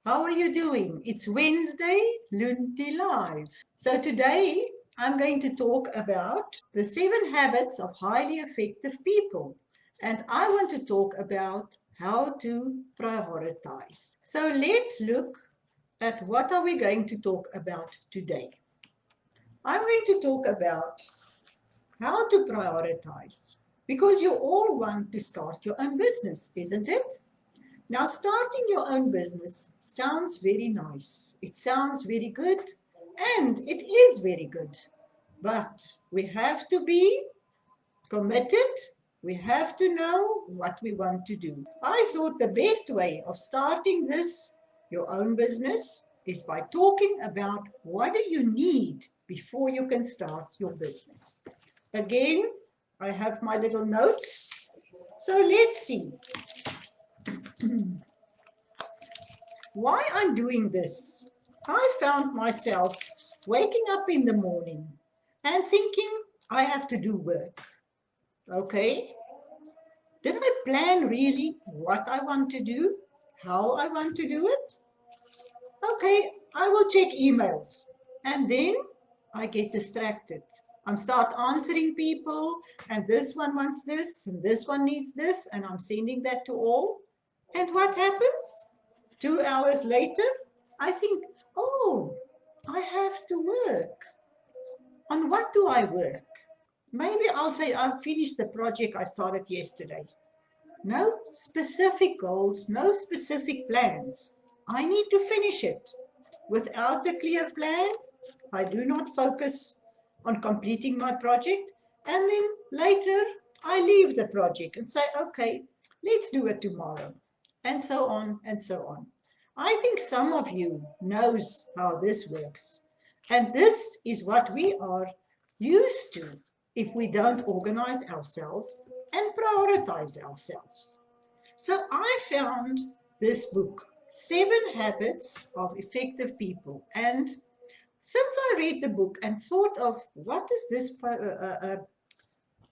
How are you doing? It's Wednesday, Loendi Live. So today I'm going to talk about the 7 habits of highly effective people. And I want to talk about how to prioritize. So let's look at what are we going to talk about today. I'm going to talk about how to prioritize because you all want to start your own business, isn't it? Now, starting your own business sounds very nice. It sounds very good, and it is very good. But we have to be committed. We have to know what we want to do. I thought the best way of starting your own business, is by talking about what do you need before you can start your business. Again, I have my little notes. So let's see. Why I'm doing this? I found myself waking up in the morning and thinking I have to do work. Okay? Did I plan really what I want to do? How I want to do it? Okay, I will check emails. And then I get distracted. I start answering people, and this one wants this, and this one needs this, and I'm sending that to all. And what happens? 2 hours later, I think, oh, I have to work. On what do I work? Maybe I'll say I'll finish the project I started yesterday. No specific goals, no specific plans. I need to finish it. Without a clear plan, I do not focus on completing my project. And then later, I leave the project and say, okay, let's do it tomorrow. And so on and so on. I think some of you knows how this works. And this is what we are used to if we don't organize ourselves and prioritize ourselves. So I found this book, 7 Habits of Effective People. And since I read the book and thought of what is this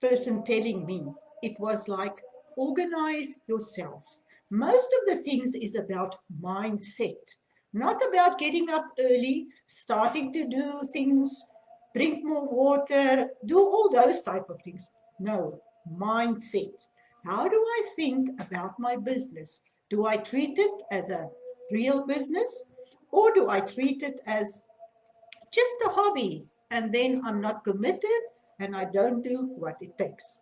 person telling me, it was like, organize yourself. Most of the things is about mindset, not about getting up early, starting to do things, drink more water, do all those type of things. No, mindset. How do I think about my business? Do I treat it as a real business, or do I treat it as just a hobby, and then I'm not committed and I don't do what it takes?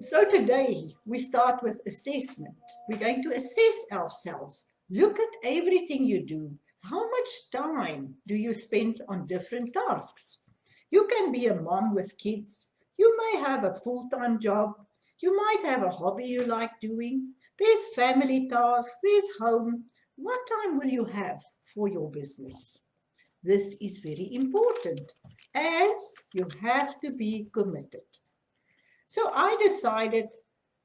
So today we start with assessment. We're going to assess ourselves. Look at everything you do. How much time do you spend on different tasks? You can be a mom with kids. You may have a full-time job. You might have a hobby you like doing. There's family tasks. There's home. What time will you have for your business? This is very important, as you have to be committed. So I decided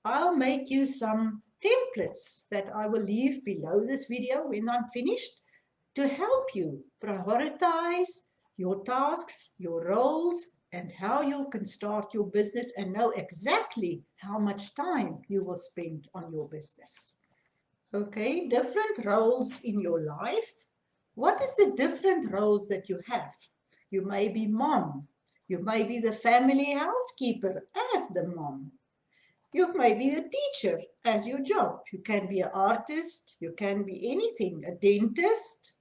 I'll make you some templates that I will leave below this video when I'm finished to help you prioritize your tasks, your roles, and how you can start your business and know exactly how much time you will spend on your business. Okay, different roles in your life. What is the different roles that you have? You may be mom. You may be the family housekeeper as the mom. You may be a teacher as your job. You can be an artist. You can be anything, a dentist.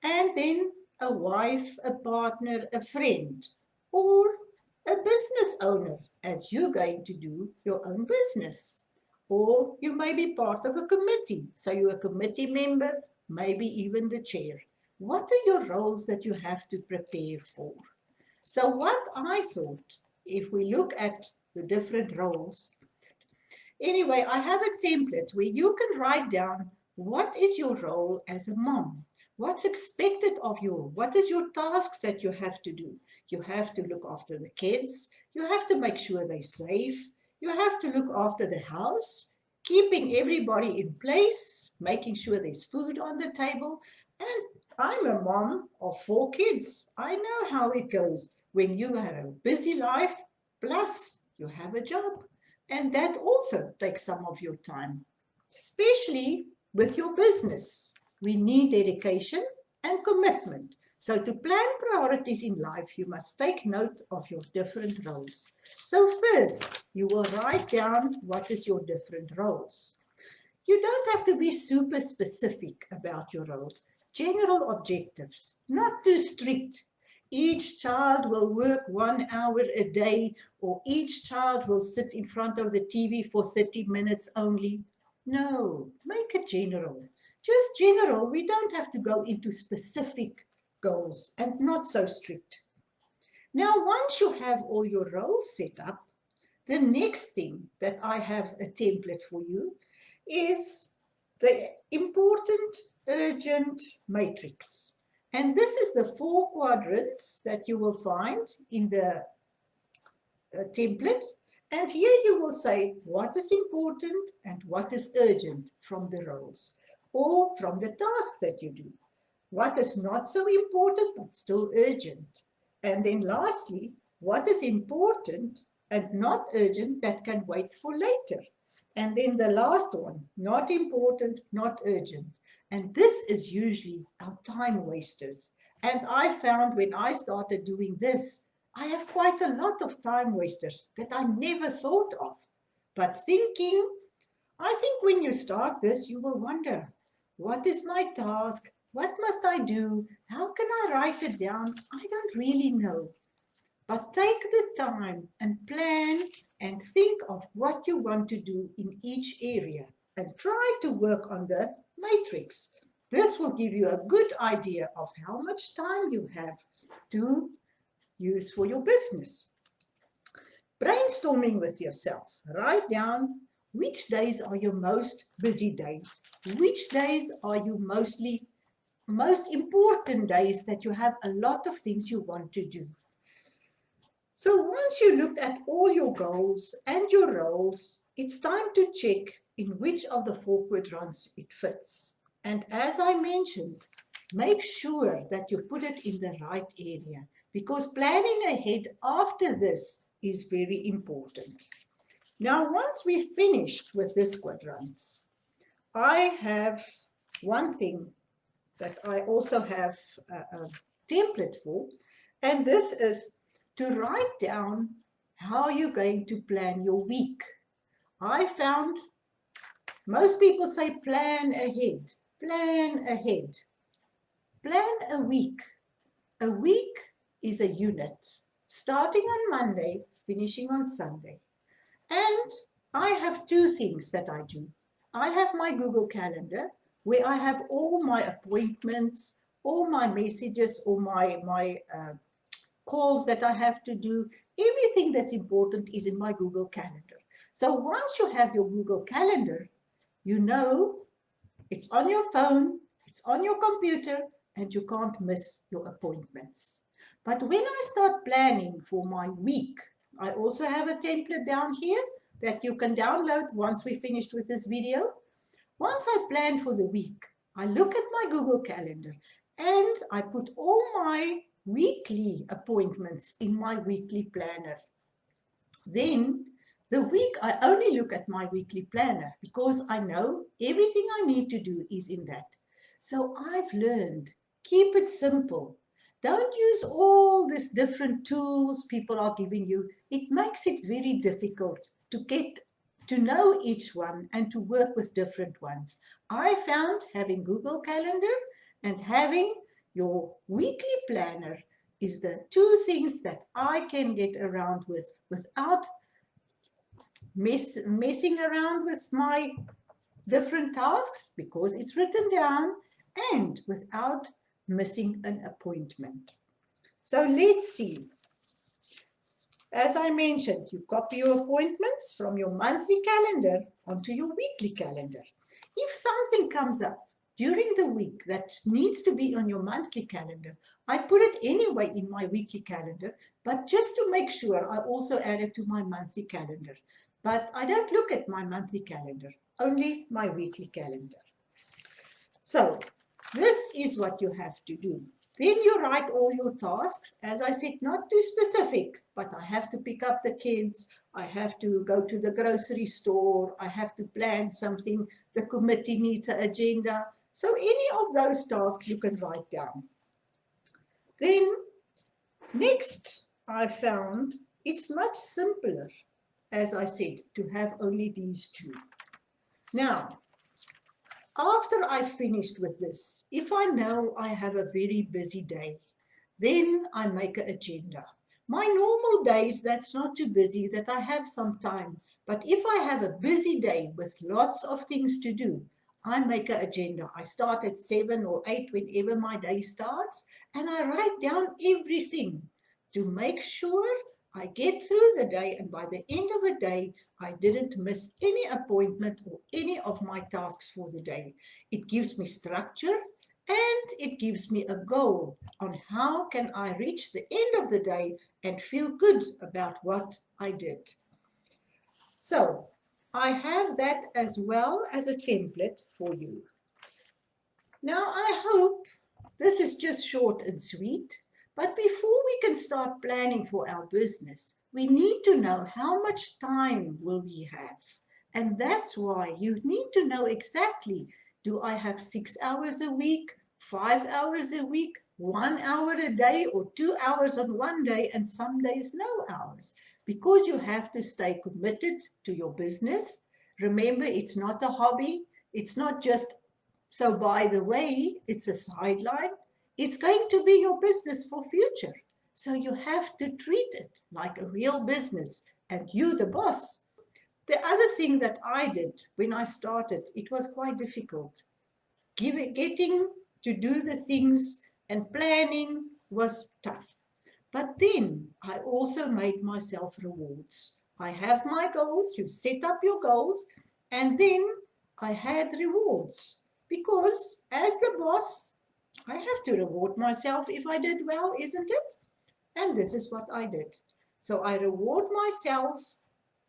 And then a wife, a partner, a friend, or a business owner as you're going to do your own business. Or you may be part of a committee. So you're a committee member, maybe even the chair. What are your roles that you have to prepare for? So what I thought, if we look at the different roles, anyway, I have a template where you can write down what is your role as a mom. What's expected of you? What is your tasks that you have to do? You have to look after the kids. You have to make sure they're safe. You have to look after the house, keeping everybody in place, making sure there's food on the table. And I'm a mom of 4 kids. I know how it goes when you have a busy life, plus you have a job. And that also takes some of your time, especially with your business, we need dedication and commitment. So to plan priorities in life, you must take note of your different roles. So first, you will write down what is your different roles. You don't have to be super specific about your roles. General objectives, not too strict. Each child will work 1 hour a day, or each child will sit in front of the TV for 30 minutes only. No, make it general. Just general. We don't have to go into specific goals and not so strict. Now, once you have all your roles set up, the next thing that I have a template for you is the important urgent matrix. And this is the 4 quadrants that you will find in the template. And here you will say what is important and what is urgent from the roles or from the task that you do. What is not so important but still urgent. And then lastly, what is important and not urgent that can wait for later. And then the last one, not important, not urgent. And this is usually our time wasters. And I found when I started doing this, I have quite a lot of time wasters that I never thought of. But I think when you start this, you will wonder, what is my task? What must I do? How can I write it down? I don't really know. But take the time and plan and think of what you want to do in each area and try to work on the matrix. This will give you a good idea of how much time you have to use for your business. Brainstorming with yourself. Write down which days are your most busy days. Which days are you most important days that you have a lot of things you want to do. So once you looked at all your goals and your roles, it's time to check in which of the 4 quadrants it fits. And as I mentioned, make sure that you put it in the right area, because planning ahead after this is very important. Now, once we've finished with this quadrants, I have one thing that I also have a template for, and this is to write down how you're going to plan your week. I found most people say plan ahead, plan ahead. Plan a week. A week is a unit, starting on Monday, finishing on Sunday. And I have 2 things that I do. I have my Google Calendar, where I have all my appointments, all my messages, all my calls that I have to do. Everything that's important is in my Google Calendar. So once you have your Google Calendar, you know it's on your phone, it's on your computer, and you can't miss your appointments. But when I start planning for my week, I also have a template down here that you can download once we're finished with this video. Once I plan for the week, I look at my Google Calendar and I put all my weekly appointments in my weekly planner. Then the week, I only look at my weekly planner because I know everything I need to do is in that. So I've learned, keep it simple. Don't use all these different tools people are giving you. It makes it very difficult to get to know each one and to work with different ones. I found having Google Calendar and having your weekly planner is the 2 things that I can get around with without messing around with my different tasks, because it's written down, and without missing an appointment. So let's see. As I mentioned, you copy your appointments from your monthly calendar onto your weekly calendar. If something comes up during the week that needs to be on your monthly calendar, I put it anyway in my weekly calendar, but just to make sure, I also add it to my monthly calendar. But I don't look at my monthly calendar, only my weekly calendar. So this is what you have to do. Then you write all your tasks. As I said, not too specific, but I have to pick up the kids. I have to go to the grocery store. I have to plan something. The committee needs an agenda. So any of those tasks you can write down. Then next, I found it's much simpler, as I said, to have only these two. Now, after I finished with this, if I know I have a very busy day, then I make an agenda. My normal days, that's not too busy, that I have some time. But if I have a busy day with lots of things to do, I make an agenda. I start at 7 or 8, whenever my day starts, and I write down everything to make sure I get through the day, and by the end of the day, I didn't miss any appointment or any of my tasks for the day. It gives me structure, and it gives me a goal on how can I reach the end of the day and feel good about what I did. So I have that as well as a template for you. Now I hope this is just short and sweet, but before we can start planning for our business, we need to know how much time will we have. And that's why you need to know exactly, do I have 6 hours a week, 5 hours a week, 1 hour a day, or 2 hours on one day, and some days no hours? Because you have to stay committed to your business. Remember, it's not a hobby. It's not just, so by the way, it's a sideline. It's going to be your business for future. So you have to treat it like a real business, and you the boss. The other thing that I did when I started, it was quite difficult. Getting to do the things and planning was tough. But then I also made myself rewards. I have my goals, you set up your goals, and then I had rewards. Because as the boss, I have to reward myself if I did well, isn't it? And this is what I did. So I reward myself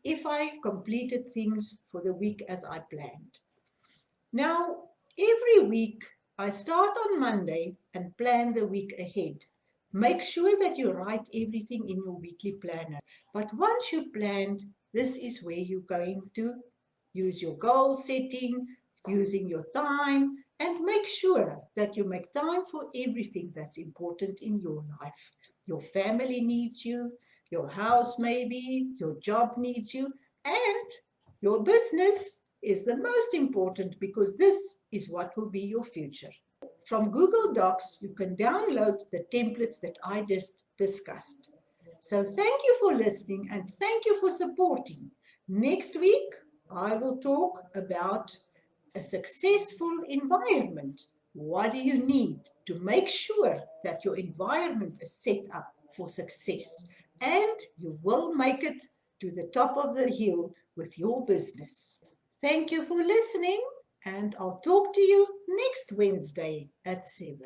if I completed things for the week as I planned. Now, every week I start on Monday and plan the week ahead. Make sure that you write everything in your weekly planner. But once you planned, this is where you're going to use your goal setting, using your time, and make sure that you make time for everything that's important in your life. Your family needs you, your house maybe, your job needs you, and your business is the most important because this is what will be your future. From Google Docs, you can download the templates that I just discussed. So thank you for listening and thank you for supporting. Next week, I will talk about a successful environment. What do you need to make sure that your environment is set up for success? And you will make it to the top of the hill with your business. Thank you for listening, and I'll talk to you next Wednesday at 7.